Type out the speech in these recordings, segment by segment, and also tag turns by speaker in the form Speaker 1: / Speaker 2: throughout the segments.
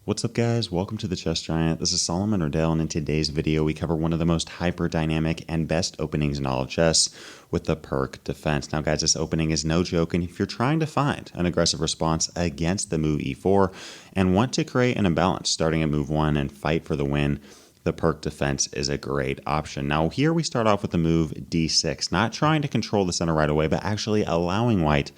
Speaker 1: What's up guys, welcome to the Chess Giant. This is Solomon Ordell, and in today's video we cover one of the most hyper-dynamic and best openings in all of chess with the Pirc Defense. Now guys, this opening is no joke, and if you're trying to find an aggressive response against the move e4 and want to create an imbalance starting at move 1 and fight for the win, the Pirc Defense is a great option. Now here we start off with the move d6, not trying to control the center right away, but actually allowing white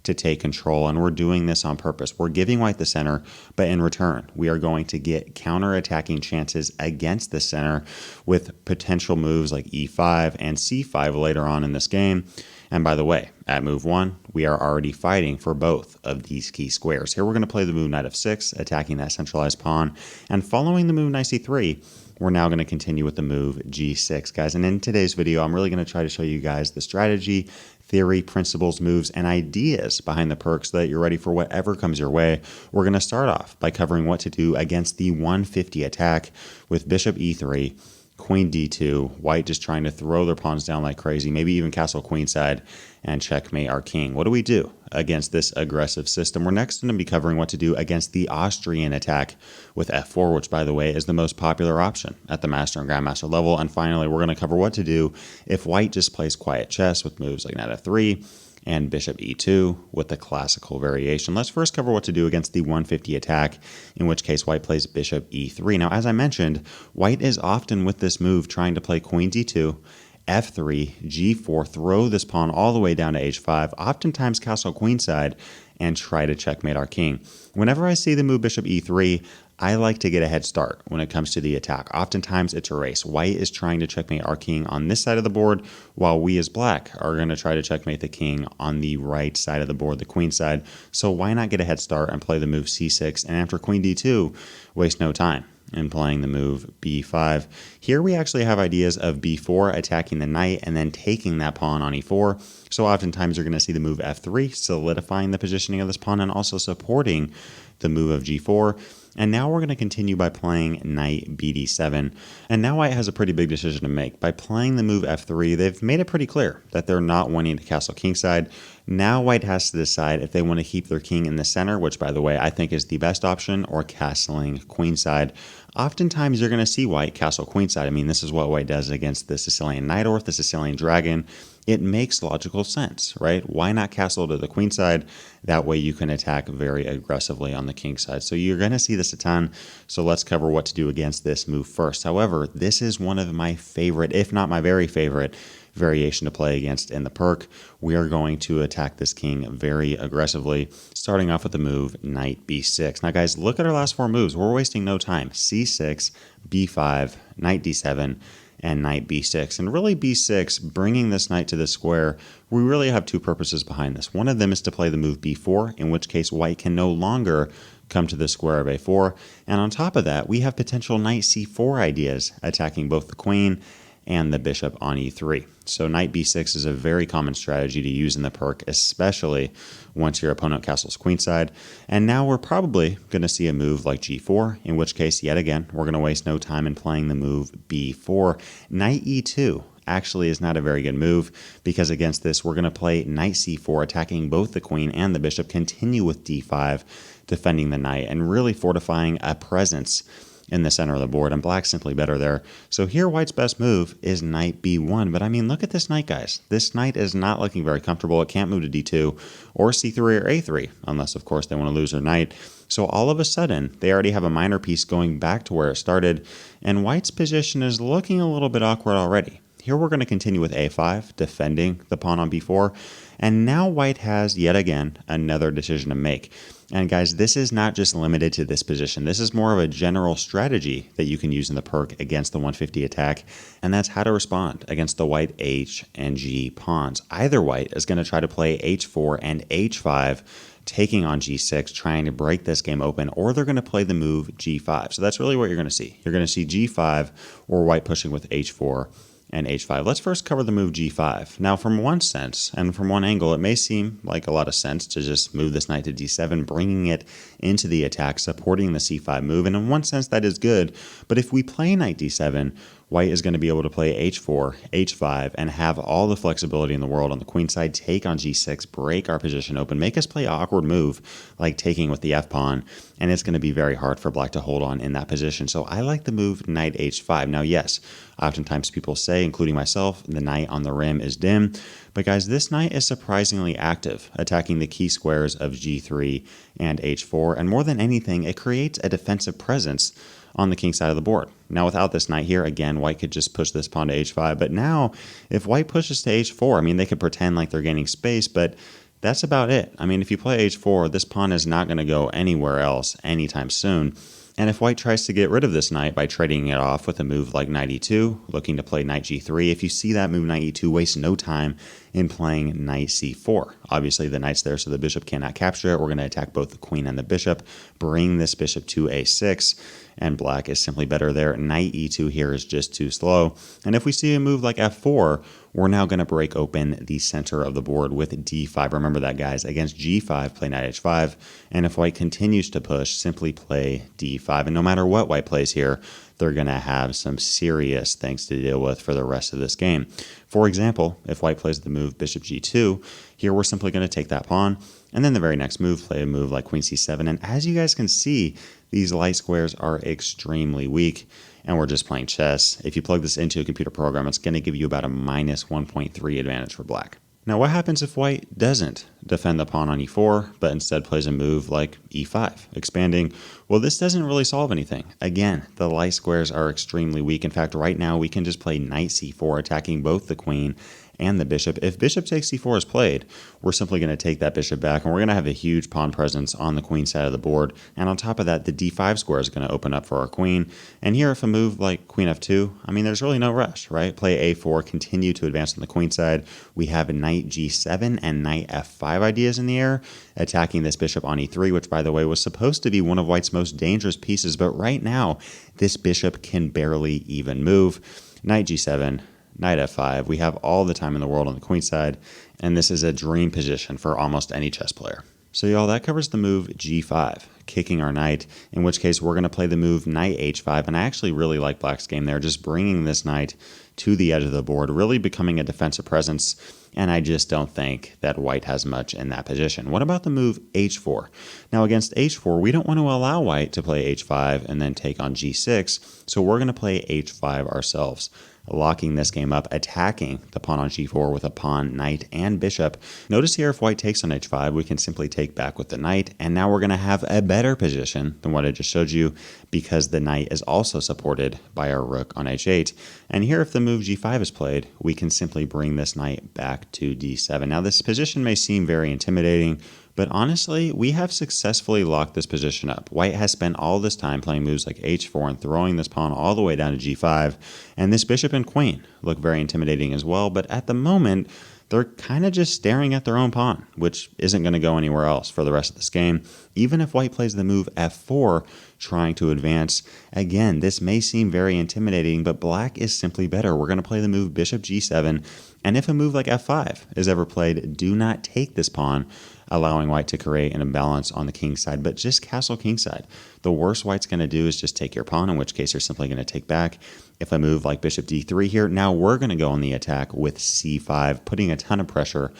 Speaker 1: to take control, and we're doing this on purpose. We're giving white the center, but in return, we are going to get counter-attacking chances against the center with potential moves like e5 and c5 later on in this game. And by the way, at move 1, we are already fighting for both of these key squares. Here we're going to play the move knight f6, attacking that centralized pawn, and following the move knight c3, we're now going to continue with the move g6, guys. And in today's video, I'm really going to try to show you guys the strategy, theory, principles, moves, and ideas behind the Pirc so that you're ready for whatever comes your way. We're going to start off by covering what to do against the 150 attack with bishop e3, queen d2, white just trying to throw their pawns down like crazy, maybe even castle queenside, and checkmate our king. What do we do against this aggressive system? We're next going to be covering what to do against the Austrian attack with f4, which by the way is the most popular option at the master and grandmaster level. And finally, we're going to cover what to do if white just plays quiet chess with moves like knight f3 and bishop e2 with the classical variation. Let's first cover what to do against the 150 attack, in which case white plays bishop e3. Now, as I mentioned, white is often with this move trying to play queen d2, f3, g4, throw this pawn all the way down to h5, oftentimes castle queenside, and try to checkmate our king. Whenever I see the move bishop e3, I like to get a head start when it comes to the attack. Oftentimes it's a race. White is trying to checkmate our king on this side of the board, while we as black are going to try to checkmate the king on the right side of the board, the queen side. So why not get a head start and play the move c6, and after queen d2, waste no time in playing the move b5. Here we actually have ideas of b4, attacking the knight, and then taking that pawn on e4. So oftentimes you're going to see the move f3, solidifying the positioning of this pawn and also supporting the move of g4. And now we're going to continue by playing knight bd7. And now white has a pretty big decision to make. By playing the move f3, they've made it pretty clear that they're not wanting to castle kingside. Now white has to decide if they want to keep their king in the center, which by the way I think is the best option, or castling queenside. Oftentimes you're going to see white castle queenside. I mean, this is what white does against the Sicilian knight or the Sicilian dragon. It makes logical sense, right? Why not castle to the queen side? That way you can attack very aggressively on the king side. So you're going to see this a ton. So let's cover what to do against this move first. However, this is one of my favorite, if not my very favorite, variation to play against in the Pirc. We are going to attack this king very aggressively, starting off with the move knight b6. Now guys, look at our last four moves. We're wasting no time. c6, b5, knight d7, and knight b6. And really b6, bringing this knight to the square, we really have two purposes behind this. One of them is to play the move b4, in which case white can no longer come to the square of a4. And on top of that, we have potential knight c4 ideas, attacking both the queen and the bishop on e3. So knight b6 is a very common strategy to use in the Pirc, especially once your opponent castles queenside. And now we're probably going to see a move like g4, in which case, yet again, we're going to waste no time in playing the move b4. Knight e2 actually is not a very good move, because against this, we're going to play knight c4, attacking both the queen and the bishop, continue with d5, defending the knight, and really fortifying a presence in the center of the board, and black's simply better there. So here white's best move is knight b1, but I mean, look at this knight, guys. This knight is not looking very comfortable. It can't move to d2 or c3 or a3, unless of course they want to lose their knight. So all of a sudden, they already have a minor piece going back to where it started, and white's position is looking a little bit awkward already. Here we're going to continue with a5, defending the pawn on b4, and now white has, yet again, another decision to make. And guys, this is not just limited to this position. This is more of a general strategy that you can use in the Pirc against the 150 attack, and that's how to respond against the white h and g pawns. Either white is going to try to play h4 and h5, taking on g6, trying to break this game open, or they're going to play the move g5. So that's really what you're going to see. You're going to see g5 or white pushing with h4 and h5. Let's first cover the move g5. Now, from one sense and from one angle, it may seem like a lot of sense to just move this knight to d7, bringing it into the attack, supporting the c5 move. And in one sense, that is good. But if we play knight d7, White is going to be able to play h4, h5, and have all the flexibility in the world on the queen side, take on g6, break our position open, make us play an awkward move like taking with the f-pawn, and it's going to be very hard for black to hold on in that position. So I like the move knight h5. Now, yes, oftentimes people say, including myself, the knight on the rim is dim, but guys, this knight is surprisingly active, attacking the key squares of g3 and h4, and more than anything, it creates a defensive presence on the king side of the board. Now, without this knight here, again, white could just push this pawn to h5, but now, if white pushes to h4, I mean, they could pretend like they're gaining space, but that's about it. I mean, if you play h4, this pawn is not going to go anywhere else anytime soon. And if white tries to get rid of this knight by trading it off with a move like knight e2, looking to play knight g3, if you see that move knight e2, waste no time in playing knight c4. Obviously, the knight's there, so the bishop cannot capture it. We're going to attack both the queen and the bishop, bring this bishop to a6, and black is simply better there. Knight e2 here is just too slow. And if we see a move like f4, we're now going to break open the center of the board with d5. Remember that, guys. Against g5, play knight h5. And if white continues to push, simply play d5. And no matter what white plays here, they're going to have some serious things to deal with for the rest of this game. For example, if white plays the move bishop g2, here we're simply going to take that pawn, and then the very next move, play a move like queen c7. And as you guys can see, these light squares are extremely weak, and we're just playing chess. If you plug this into a computer program, it's going to give you about a minus 1.3 advantage for black. Now, what happens if white doesn't defend the pawn on e4, but instead plays a move like e5, expanding? Well, this doesn't really solve anything. Again, the light squares are extremely weak. In fact, right now, we can just play knight c4, attacking both the queen and the bishop. If bishop takes c4 is played, we're simply going to take that bishop back, and we're going to have a huge pawn presence on the queen side of the board. And on top of that, the d5 square is going to open up for our queen. And here, if a move like queen f2, I mean, there's really no rush, right? Play a4, continue to advance on the queen side. We have knight g7 and knight f5 ideas in the air, attacking this bishop on e3, which, by the way, was supposed to be one of white's most dangerous pieces. But right now, this bishop can barely even move. Knight g7, knight f5. We have all the time in the world on the queen side, and this is a dream position for almost any chess player. So y'all, that covers the move g5, kicking our knight, in which case we're going to play the move knight h5, and I actually really like black's game there, just bringing this knight to the edge of the board, really becoming a defensive presence, and I just don't think that white has much in that position. What about the move h4? Now, against h4, we don't want to allow white to play h5 and then take on g6, so we're going to play h5 ourselves, locking this game up, attacking the pawn on g4 with a pawn, knight, and bishop. Notice here, if white takes on h5, we can simply take back with the knight, and now we're going to have a better position than what I just showed you, because the knight is also supported by our rook on h8. And here, if the move g5 is played, we can simply bring this knight back to d7. Now, this position may seem very intimidating, but honestly, we have successfully locked this position up. White has spent all this time playing moves like h4 and throwing this pawn all the way down to g5, and this bishop and queen look very intimidating as well, but at the moment, they're kind of just staring at their own pawn, which isn't going to go anywhere else for the rest of this game. Even if white plays the move f4, trying to advance, again, this may seem very intimidating, but black is simply better. We're going to play the move bishop g7, and if a move like f5 is ever played, do not take this pawn, allowing white to create an imbalance on the king side, but just castle king side. The worst white's going to do is just take your pawn, in which case you're simply going to take back. If I move like bishop d3 here, now we're going to go on the attack with c5, putting a ton of pressure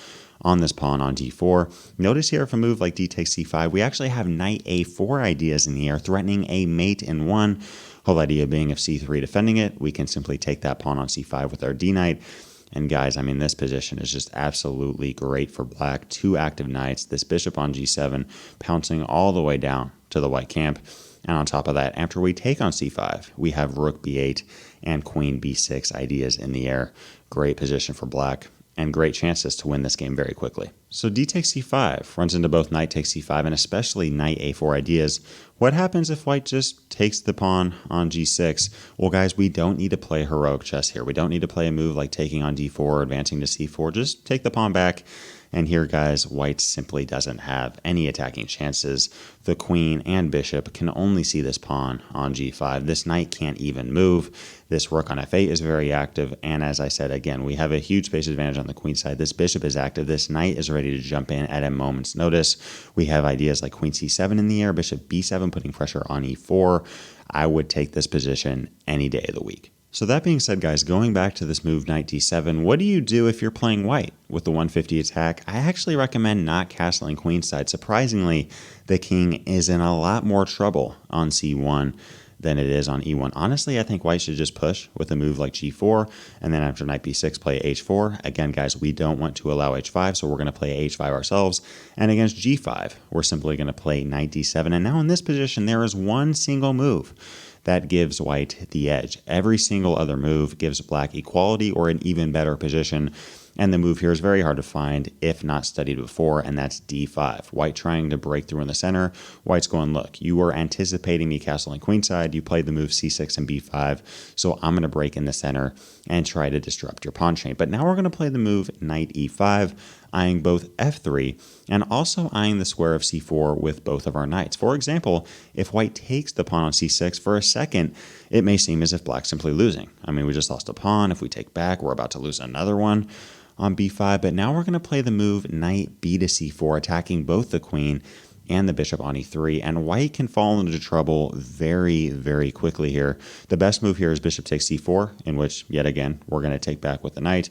Speaker 1: on this pawn on d4. Notice here, if a move like d takes c5, we actually have knight a4 ideas in the air, threatening a mate in one. Whole idea being, if c3 defending it, we can simply take that pawn on c5 with our d knight. And guys, I mean, this position is just absolutely great for black. Two active knights, this bishop on g7, pouncing all the way down to the white camp. And on top of that, after we take on c5, we have rook b8 and queen b6 ideas in the air. Great position for black, and great chances to win this game very quickly. So d takes c5 runs into both knight takes c5 and especially knight a4 ideas. What happens if white just takes the pawn on g6? Well, guys, we don't need to play heroic chess here. We don't need to play a move like taking on d4 or advancing to c4. Just take the pawn back. And here, guys, white simply doesn't have any attacking chances. The queen and bishop can only see this pawn on g5. This knight can't even move. This rook on f8 is very active. And as I said, again, we have a huge space advantage on the queen side. This bishop is active. This knight is ready to jump in at a moment's notice. We have ideas like queen c7 in the air, bishop b7 putting pressure on e4. I would take this position any day of the week. So that being said, guys, going back to this move knight d7, what do you do if you're playing white with the 150 attack? I actually recommend not castling queenside. Surprisingly, the king is in a lot more trouble on c1 than it is on e1. Honestly, I think white should just push with a move like g4, and then after knight b6, play h4. Again, guys, we don't want to allow h5, so we're going to play h5 ourselves. And against g5, we're simply going to play knight d7. And now in this position, there is one single move that gives white the edge. Every single other move gives black equality or an even better position. And the move here is very hard to find if not studied before, and that's d5. White trying to break through in the center. White's going, look, you were anticipating me castling queenside. You played the move c6 and b5, so I'm going to break in the center and try to disrupt your pawn chain. But now we're going to play the move knight e5, eyeing both f3 and also eyeing the square of c4 with both of our knights. For example, if white takes the pawn on c6 for a second, it may seem as if black's simply losing. I mean, we just lost a pawn. If we take back, we're about to lose another one on b5, but now we're going to play the move knight b to c4, attacking both the queen and the bishop on e3, and white can fall into trouble very, very quickly here. The best move here is bishop takes c4, in which, yet again, we're going to take back with the knight.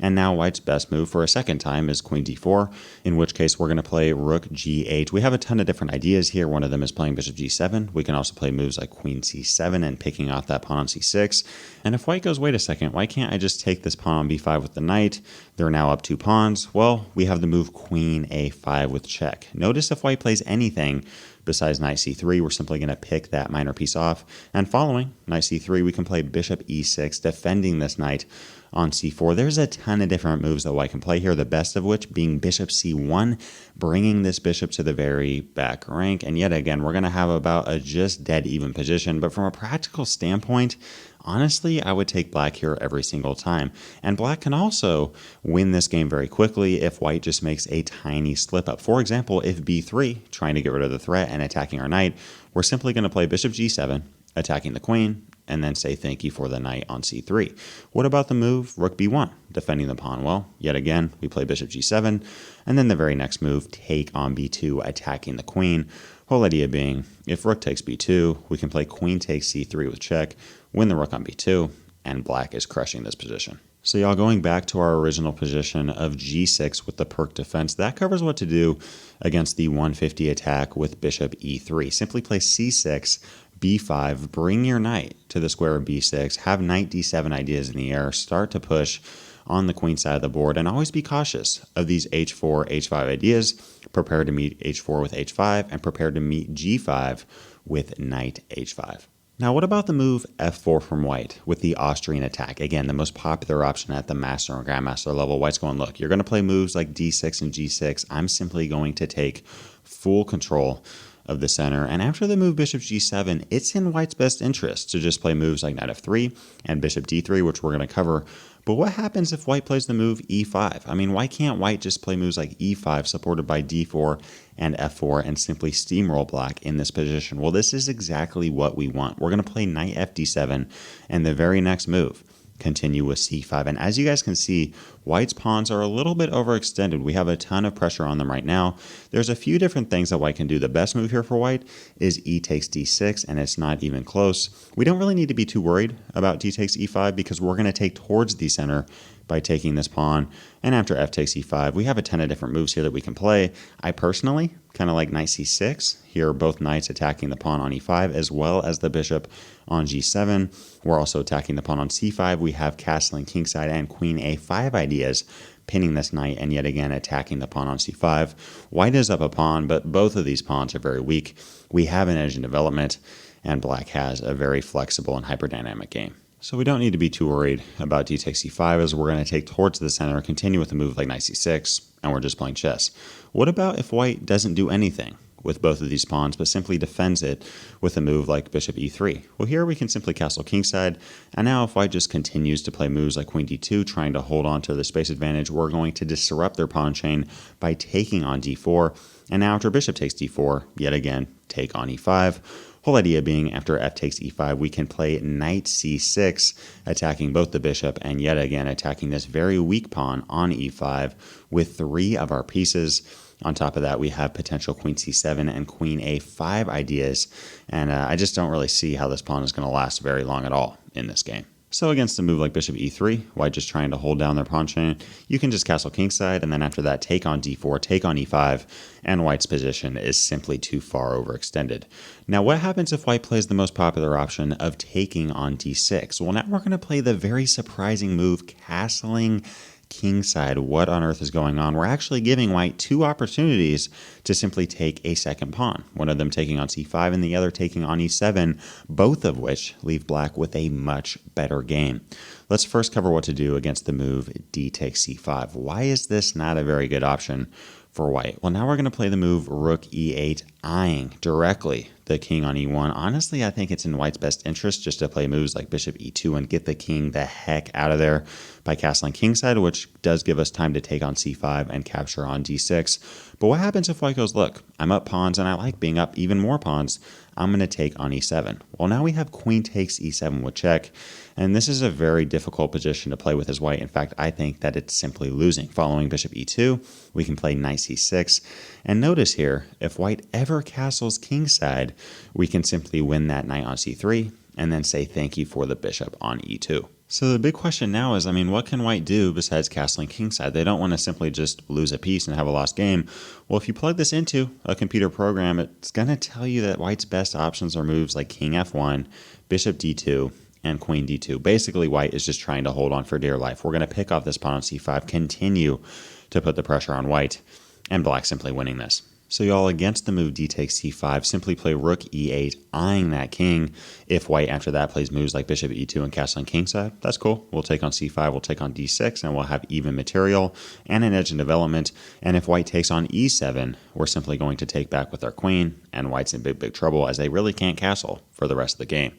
Speaker 1: And now white's best move for a second time is queen d4, in which case we're going to play rook g8. We have a ton of different ideas here. One of them is playing bishop g7. We can also play moves like queen c7 and picking off that pawn on c6. And if white goes, wait a second, why can't I just take this pawn on b5 with the knight? They're now up 2 pawns. Well, we have the move queen a5 with check. Notice if white plays anything besides knight c3, we're simply going to pick that minor piece off. And following knight c3, we can play bishop e6, defending this knight on c4. There's a ton of different moves that white can play here, the best of which being bishop c1, bringing this bishop to the very back rank. And yet again, we're going to have about a just dead even position. But from a practical standpoint, honestly, I would take black here every single time. And black can also win this game very quickly if white just makes a tiny slip up. For example, if b3, trying to get rid of the threat and attacking our knight, we're simply going to play bishop g7, attacking the queen, and then say thank you for the knight on c3. What about the move rook b1, defending the pawn? Well, yet again, we play bishop g7, and then the very next move, take on b2, attacking the queen. Whole idea being, if rook takes b2, we can play queen takes c3 with check, win the rook on b2, and black is crushing this position. So y'all, going back to our original position of g6 with the Pirc defense, that covers what to do against the 150 attack with bishop e3. Simply play c6, b5, bring your knight to the square of b6, have knight d7 ideas in the air, start to push on the queen side of the board, and always be cautious of these h4, h5 ideas. Prepare to meet h4 with h5, and prepare to meet g5 with knight h5. Now, what about the move f4 from white with the Austrian attack? Again, the most popular option at the master and grandmaster level. White's going, look, you're going to play moves like d6 and g6. I'm simply going to take full control of the center. And after the move bishop g7, it's in white's best interest to just play moves like knight f3 and bishop d3, which we're going to cover. But what happens if white plays the move e5? I mean, why can't white just play moves like e5 supported by d4 and f4 and simply steamroll black in this position? Well, this is exactly what we want. We're going to play knight fd7, and the very next move, continue with c5. And as you guys can see, white's pawns are a little bit overextended. We have a ton of pressure on them right now. There's a few different things that white can do. The best move here for white is e takes d6, and it's not even close. We don't really need to be too worried about d takes e5 because we're going to take towards the center by taking this pawn. And after f takes e5, we have a ton of different moves here that we can play. I personally kind of like knight c6. Here, both knights attacking the pawn on e5 as well as the bishop on g7. We're also attacking the pawn on c5. We have castling kingside and queen a5 ideas, pinning this knight and yet again attacking the pawn on c5. White is up a pawn, but both of these pawns are very weak. We have an edge in development, and black has a very flexible and hyperdynamic game. So we don't need to be too worried about d takes c5 as we're going to take towards the center, continue with a move like knight c6, and we're just playing chess. What about if white doesn't do anything with both of these pawns, but simply defends it with a move like bishop e3? Well, here we can simply castle kingside, and now if white just continues to play moves like queen d2, trying to hold on to the space advantage, we're going to disrupt their pawn chain by taking on d4, and now after bishop takes d4, yet again, take on e5. Whole idea being after f takes e5, we can play knight c6, attacking both the bishop and yet again attacking this very weak pawn on e5 with 3 of our pieces. On top of that, we have potential queen c7 and queen a5 ideas, and I just don't really see how this pawn is going to last very long at all in this game. So against a move like bishop e3, white just trying to hold down their pawn chain, you can just castle kingside, and then after that take on d4, take on e5, and white's position is simply too far overextended. Now what happens if white plays the most popular option of taking on d6? Well, now we're going to play the very surprising move, castling kingside. What on earth is going on? We're actually giving white two opportunities to simply take a second pawn, one of them taking on c5 and the other taking on e7, both of which leave black with a much better game. Let's first cover what to do against the move d takes c5. Why is this not a very good option for white? Well, now we're going to play the move rook e8, eyeing directly the king on e1. Honestly, I think it's in white's best interest just to play moves like bishop e2 and get the king the heck out of there by castling kingside, which does give us time to take on c5 and capture on d6. But what happens if white goes, look, I'm up pawns and I like being up even more pawns. I'm going to take on e7. Well, now we have queen takes e7 with check, and this is a very difficult position to play with as white. In fact, I think that it's simply losing. Following bishop e2, we can play knight c6, and notice here, if white ever castles kingside, we can simply win that knight on c3, and then say thank you for the bishop on e2. So the big question now is, what can white do besides castling kingside? They don't want to simply just lose a piece and have a lost game. Well, if you plug this into a computer program, it's going to tell you that white's best options are moves like king f1, bishop d2, and queen d2. Basically, white is just trying to hold on for dear life. We're going to pick off this pawn on c5, continue to put the pressure on white, and black simply winning this. So y'all, against the move d takes c5, simply play rook e8, eyeing that king. If white after that plays moves like bishop e2 and castling kingside, that's cool. We'll take on c5, we'll take on d6, and we'll have even material and an edge in development. And if white takes on e7, we're simply going to take back with our queen, and white's in big trouble as they really can't castle for the rest of the game.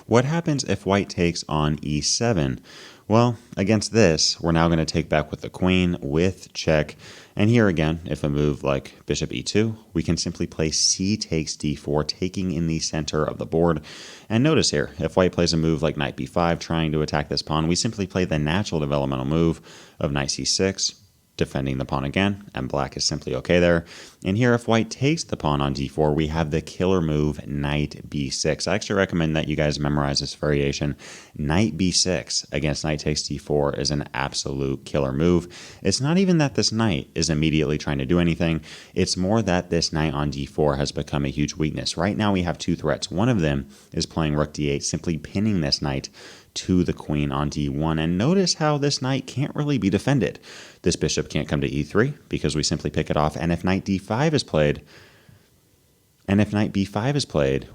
Speaker 1: What happens if white takes on e7? Well, against this, we're now going to take back with the queen with check. And here again, if a move like bishop e2, we can simply play c takes d4, taking in the center of the board. And notice here, if white plays a move like knight b5, trying to attack this pawn, we simply play the natural developmental move of knight c6, defending the pawn again, and black is simply okay there. And here, if white takes the pawn on d4, we have the killer move knight b6. I actually recommend that you guys memorize this variation. Knight b6 against knight takes d4 is an absolute killer move. It's not even that this knight is immediately trying to do anything. It's more that this knight on d4 has become a huge weakness. Right now we have two threats. One of them is playing rook d8, simply pinning this knight to the queen on d1. And notice how this knight can't really be defended. This bishop can't come to e3 because we simply pick it off. And if knight d5 is played,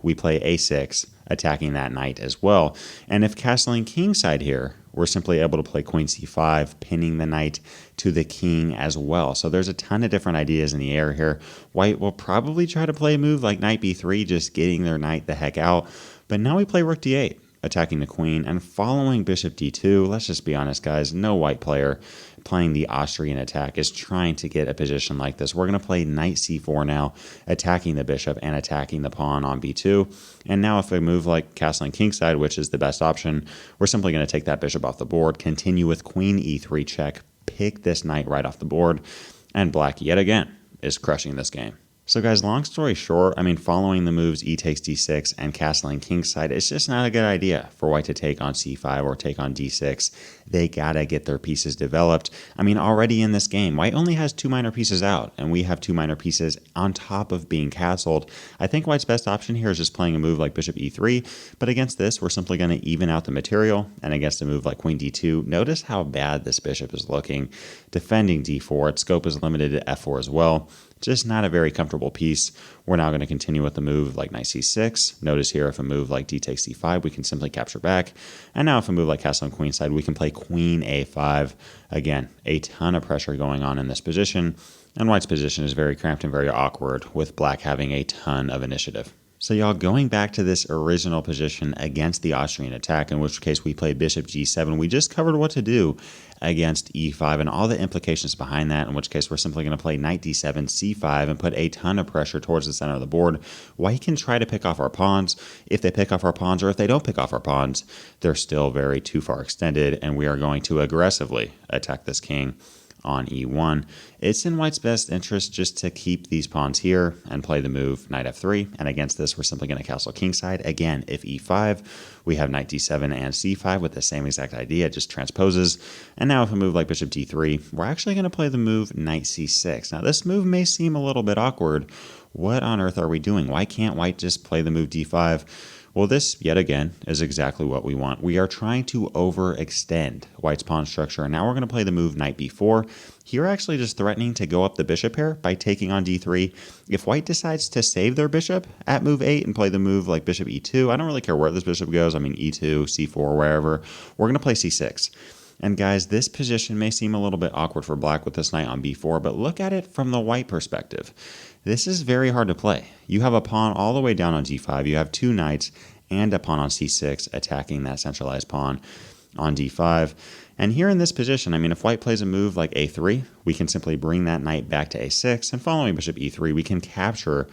Speaker 1: we play a6, attacking that knight as well. And if castling kingside here, we're simply able to play queen c5, pinning the knight to the king as well. So there's a ton of different ideas in the air here. White will probably try to play a move like knight b3, just getting their knight the heck out. But now we play rook d8. Attacking the queen, and following bishop d2, let's just be honest, guys, no white player playing the Austrian attack is trying to get a position like this. We're going to play knight c4 now, attacking the bishop and attacking the pawn on b2. And now if we move like castling kingside, which is the best option, we're simply going to take that bishop off the board, continue with queen e3 check, pick this knight right off the board, and black yet again is crushing this game. So guys, long story short, following the moves e takes d6 and castling kingside, it's just not a good idea for white to take on c5 or take on d6. They gotta get their pieces developed. Already in this game, white only has two minor pieces out, and we have two minor pieces on top of being castled. I think white's best option here is just playing a move like bishop e3, but against this, we're simply gonna even out the material, and against a move like queen d2, notice how bad this bishop is looking. Defending d4, its scope is limited to f4 as well. Just not a very comfortable piece. We're now going to continue with the move like knight c6. Notice here, if a move like d takes c5, we can simply capture back. And now if a move like castling queenside, we can play queen a5. Again, a ton of pressure going on in this position. And white's position is very cramped and very awkward, with black having a ton of initiative. So y'all, going back to this original position against the Austrian attack, in which case we played bishop g7, we just covered what to do against e5 and all the implications behind that, in which case we're simply going to play knight d7, c5, and put a ton of pressure towards the center of the board. White can try to pick off our pawns. If they pick off our pawns, or if they don't pick off our pawns, they're still very too far extended, and we are going to aggressively attack this king on e1. It's in white's best interest just to keep these pawns here and play the move knight f3. And against this, we're simply going to castle kingside. Again, if e5, we have knight d7 and c5 with the same exact idea, it just transposes. And now if a move like bishop d3, we're actually going to play the move knight c6. Now this move may seem a little bit awkward. What on earth are we doing? Why can't white just play the move d5? Well, this, yet again, is exactly what we want. We are trying to overextend white's pawn structure, and now we're going to play the move knight b4. Here, actually just threatening to go up the bishop pair by taking on d3. If white decides to save their bishop at move 8 and play the move like bishop e2, I don't really care where this bishop goes. I mean, e2, c4, wherever. We're going to play c6. And guys, this position may seem a little bit awkward for black with this knight on b4, but look at it from the white perspective. This is very hard to play. You have a pawn all the way down on d5, you have two knights and a pawn on c6 attacking that centralized pawn on d5. And here in this position, I mean, if white plays a move like a3, we can simply bring that knight back to a6, and following bishop e3, we can capture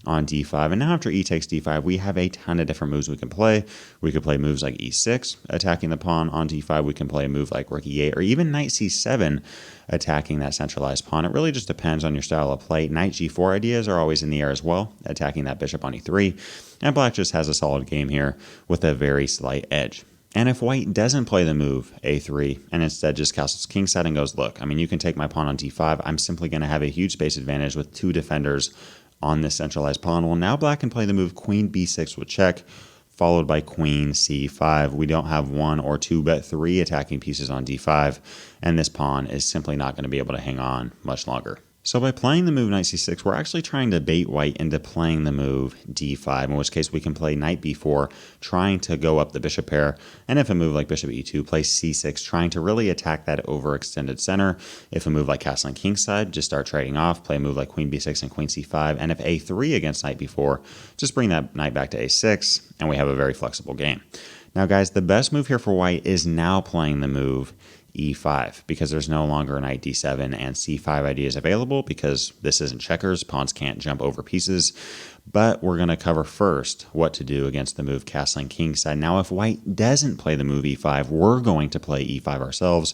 Speaker 1: on d5. And now after e takes d5, we have a ton of different moves we can play. We could play moves like e6, attacking the pawn on d5. We can play a move like rook e8, or even knight c7, attacking that centralized pawn. It really just depends on your style of play. Knight g4 ideas are always in the air as well, attacking that bishop on e3. And black just has a solid game here with a very slight edge. And if white doesn't play the move a3 and instead just castles kingside and goes, look, I mean, you can take my pawn on d5. I'm simply going to have a huge space advantage with two defenders on this centralized pawn. Well, now black can play the move queen b6 with check, followed by queen c5. We don't have one or two, but three attacking pieces on d5, and this pawn is simply not going to be able to hang on much longer. So by playing the move knight c6, we're actually trying to bait white into playing the move d5, in which case we can play knight b4, trying to go up the bishop pair, and if a move like bishop e2, play c6, trying to really attack that overextended center. If a move like castling kingside, just start trading off, play a move like queen b6 and queen c5, and if a3 against knight b4, just bring that knight back to a6, and we have a very flexible game. Now guys, the best move here for white is now playing the move e5, because there's no longer knight d7 and c5 ideas available, because this isn't checkers, pawns can't jump over pieces. But we're going to cover first what to do against the move castling kingside. Now if white doesn't play the move e5, we're going to play e5 ourselves.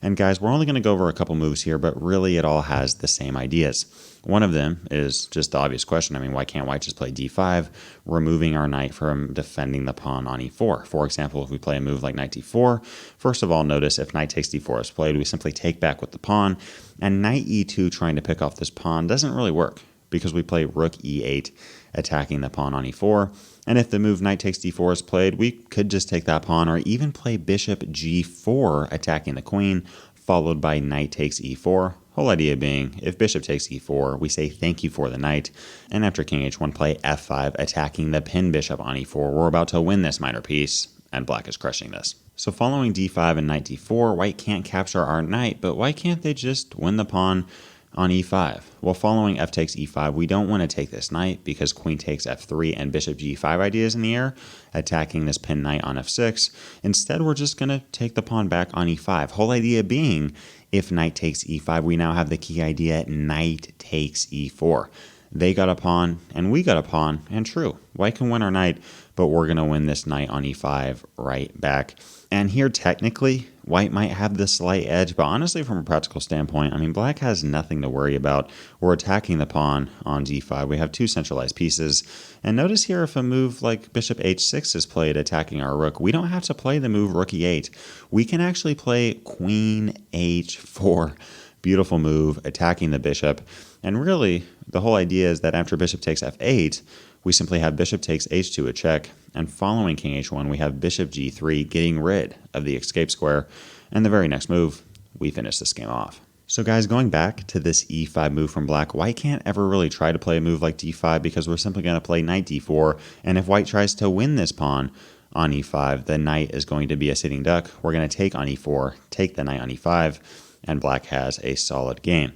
Speaker 1: And guys, we're only going to go over a couple moves here, but really it all has the same ideas. One of them is just the obvious question. I mean, why can't white just play d5, removing our knight from defending the pawn on e4? For example, if we play a move like knight d4, first of all, notice if knight takes d4 is played, we simply take back with the pawn, and knight e2 trying to pick off this pawn doesn't really work, because we play rook e8, attacking the pawn on e4. And if the move knight takes d4 is played, we could just take that pawn, or even play bishop g4, attacking the queen, followed by knight takes e4. Whole idea being, if bishop takes e4, we say thank you for the knight, and after king h1, play f5, attacking the pinned bishop on e4. We're about to win this minor piece, and black is crushing this. So following d5 and knight d4, white can't capture our knight, but why can't they just win the pawn on e5? Well, following f takes e5, we don't want to take this knight because queen takes f3 and bishop g5 ideas in the air, attacking this pinned knight on f6. Instead, we're just going to take the pawn back on e5. Whole idea being, if knight takes e5, we now have the key idea, knight takes e4. They got a pawn, and we got a pawn, and true, white can win our knight, but we're going to win this knight on e5 right back. And here, technically, white might have the slight edge, but honestly, from a practical standpoint, I mean, black has nothing to worry about. We're attacking the pawn on d5. We have two centralized pieces. And notice here, if a move like bishop h6 is played, attacking our rook, we don't have to play the move rook e8. We can actually play queen h4. Beautiful move, attacking the bishop. And really, the whole idea is that after bishop takes f8, we simply have bishop takes h2 a check, and following king h1, we have bishop g3 getting rid of the escape square, and the very next move, we finish this game off. So guys, going back to this e5 move from black, white can't ever really try to play a move like d5 because we're simply going to play knight d4, and if white tries to win this pawn on e5, the knight is going to be a sitting duck. We're going to take on e4, take the knight on e5, and black has a solid game.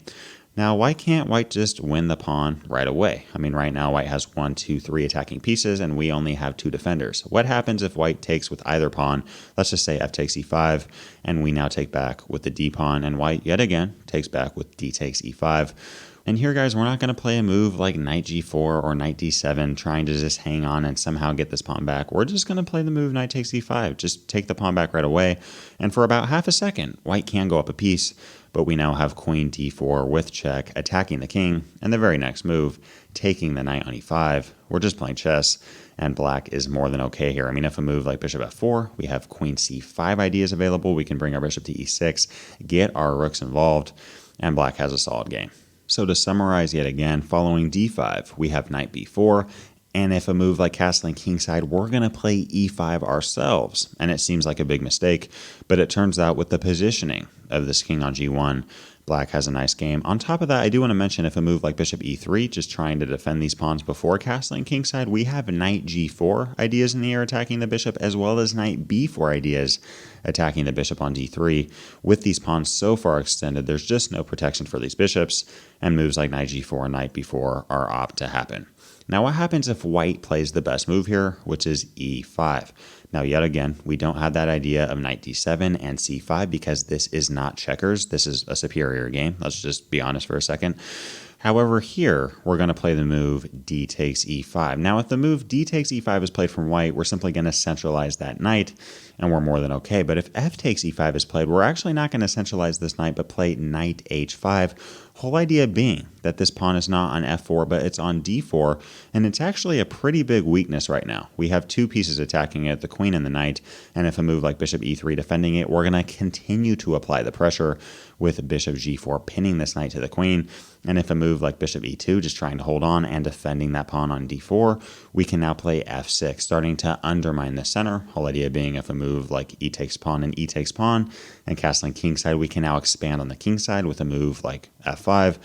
Speaker 1: Now, why can't white just win the pawn right away? I mean, right now, white has 1, 2, 3 attacking pieces, and we only have 2 defenders. What happens if white takes with either pawn? Let's just say f takes e5, and we now take back with the d pawn, and white, yet again, takes back with d takes e5. And here, guys, we're not going to play a move like knight g4 or knight d7 trying to just hang on and somehow get this pawn back. We're just going to play the move knight takes e5. Just take the pawn back right away. And for about half a second, white can go up a piece, but we now have queen d4 with check, attacking the king, and the very next move, taking the knight on e5. We're just playing chess, and black is more than okay here. I mean, if a move like bishop f4, we have queen c5 ideas available. We can bring our bishop to e6, get our rooks involved, and black has a solid game. So to summarize yet again, following d5, we have knight b4, and if a move like castling kingside, we're going to play e5 ourselves. And it seems like a big mistake, but it turns out with the positioning of this king on g1, black has a nice game. On top of that, I do want to mention if a move like bishop e3, just trying to defend these pawns before castling kingside, we have knight g4 ideas in the air attacking the bishop, as well as knight b4 ideas attacking the bishop on d3. With these pawns so far extended, there's just no protection for these bishops, and moves like knight g4 and knight b4 are apt to happen. Now, what happens if white plays the best move here, which is e5? Now, yet again, we don't have that idea of knight d7 and c5 because this is not checkers. This is a superior game. Let's just be honest for a second. However, here, we're going to play the move d takes e5. Now, if the move d takes e5 is played from white, we're simply going to centralize that knight, and we're more than okay. But if f takes e5 is played, we're actually not going to centralize this knight, but play knight h5. Whole idea being that this pawn is not on f4, but it's on d4, and it's actually a pretty big weakness right now. We have two pieces attacking it, the queen and the knight, and if a move like bishop e3 defending it, we're going to continue to apply the pressure with bishop g4 pinning this knight to the queen. And if a move like bishop e2, just trying to hold on and defending that pawn on d4, we can now play f6, starting to undermine the center. Whole idea being if a move like e takes pawn and e takes pawn, and castling kingside, we can now expand on the king side with a move like f5.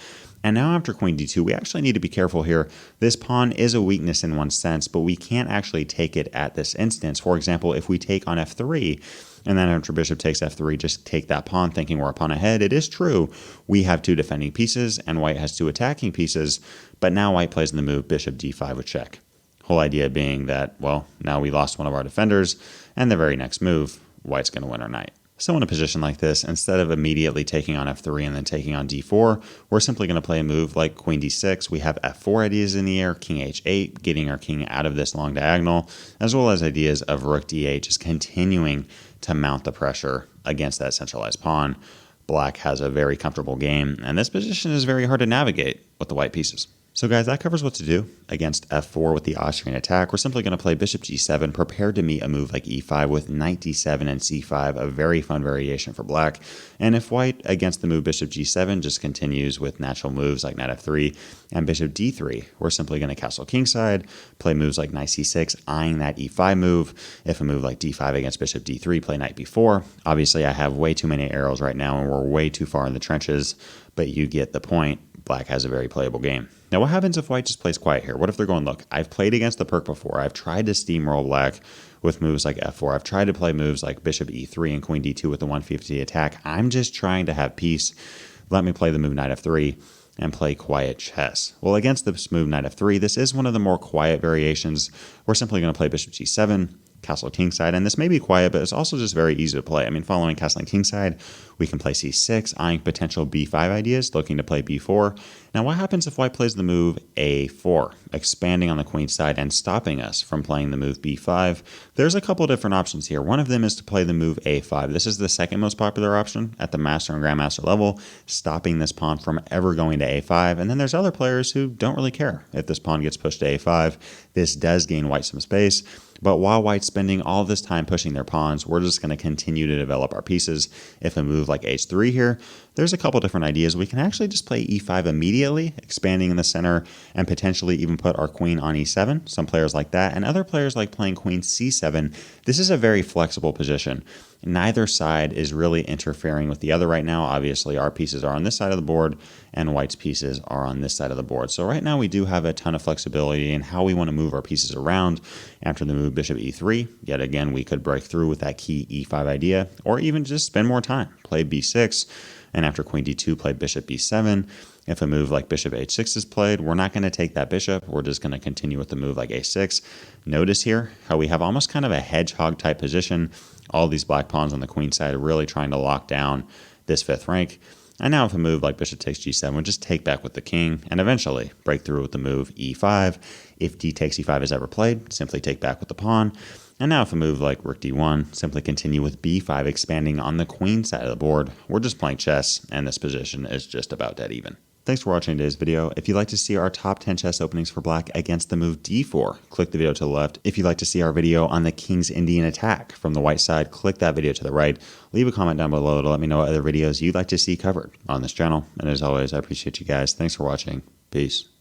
Speaker 1: And now after queen d2, we actually need to be careful here. This pawn is a weakness in one sense, but we can't actually take it at this instance. For example, if we take on f3, and then after bishop takes f3, just take that pawn thinking we're a pawn ahead. It is true, we have two defending pieces, and white has two attacking pieces, but now white plays in the move bishop d5 with check. Whole idea being that, well, now we lost one of our defenders, and the very next move, white's going to win our knight. So in a position like this, instead of immediately taking on f3 and then taking on d4, we're simply going to play a move like queen d6. We have f4 ideas in the air, king h8, getting our king out of this long diagonal, as well as ideas of rook d8, just continuing to mount the pressure against that centralized pawn. Black has a very comfortable game, and this position is very hard to navigate with the white pieces. So guys, that covers what to do against f4 with the Austrian attack. We're simply going to play bishop g7, prepared to meet a move like e5 with knight d7 and c5, a very fun variation for black. And if white against the move bishop g7 just continues with natural moves like knight f3 and bishop d3, we're simply going to castle kingside, play moves like knight c6, eyeing that e5 move. If a move like d5 against bishop d3, play knight b4. Obviously, I have way too many arrows right now, and we're way too far in the trenches, but you get the point. Black has a very playable game. Now, what happens if white just plays quiet here? What if they're going, look, I've played against the Pirc before. I've tried to steamroll black with moves like f4. I've tried to play moves like bishop e3 and queen d2 with the 150 attack. I'm just trying to have peace. Let me play the move knight f3 and play quiet chess. Well, against this move knight f3, this is one of the more quiet variations. We're simply going to play bishop g7, castle kingside, and this may be quiet, but it's also just very easy to play. I mean, following castling kingside, we can play c6, eyeing potential b5 ideas, looking to play b4. Now, what happens if white plays the move a4, expanding on the queen side and stopping us from playing the move b5? There's a couple different options here. One of them is to play the move a5. This is the second most popular option at the master and grandmaster level, stopping this pawn from ever going to a5. And then there's other players who don't really care if this pawn gets pushed to a5. This does gain white some space. But while white's spending all this time pushing their pawns, we're just going to continue to develop our pieces. If a move like h3 here, there's a couple different ideas. We can actually just play e5 immediately, expanding in the center, and potentially even put our queen on e7. Some players like that, and other players like playing queen c7. This is a very flexible position. Neither side is really interfering with the other right now. Obviously, our pieces are on this side of the board, and white's pieces are on this side of the board. So right now, we do have a ton of flexibility in how we want to move our pieces around. After the move bishop e3, yet again, we could break through with that key e5 idea, or even just spend more time, play b6, and after queen d2, play bishop b7. If a move like bishop h6 is played, we're not going to take that bishop. We're just going to continue with the move like a6. Notice here how we have almost kind of a hedgehog type position. All these black pawns on the queen side are really trying to lock down this fifth rank. And now if a move like bishop takes g7 would just take back with the king, and eventually break through with the move e5. If d takes e5 is ever played, simply take back with the pawn. And now if a move like rook d1, simply continue with b5 expanding on the queen side of the board. We're just playing chess, and this position is just about dead even. Thanks for watching today's video. If you'd like to see our top 10 chess openings for black against the move d4, click the video to the left. If you'd like to see our video on the King's Indian attack from the white side, click that video to the right. Leave a comment down below to let me know what other videos you'd like to see covered on this channel. And as always, I appreciate you guys. Thanks for watching. Peace.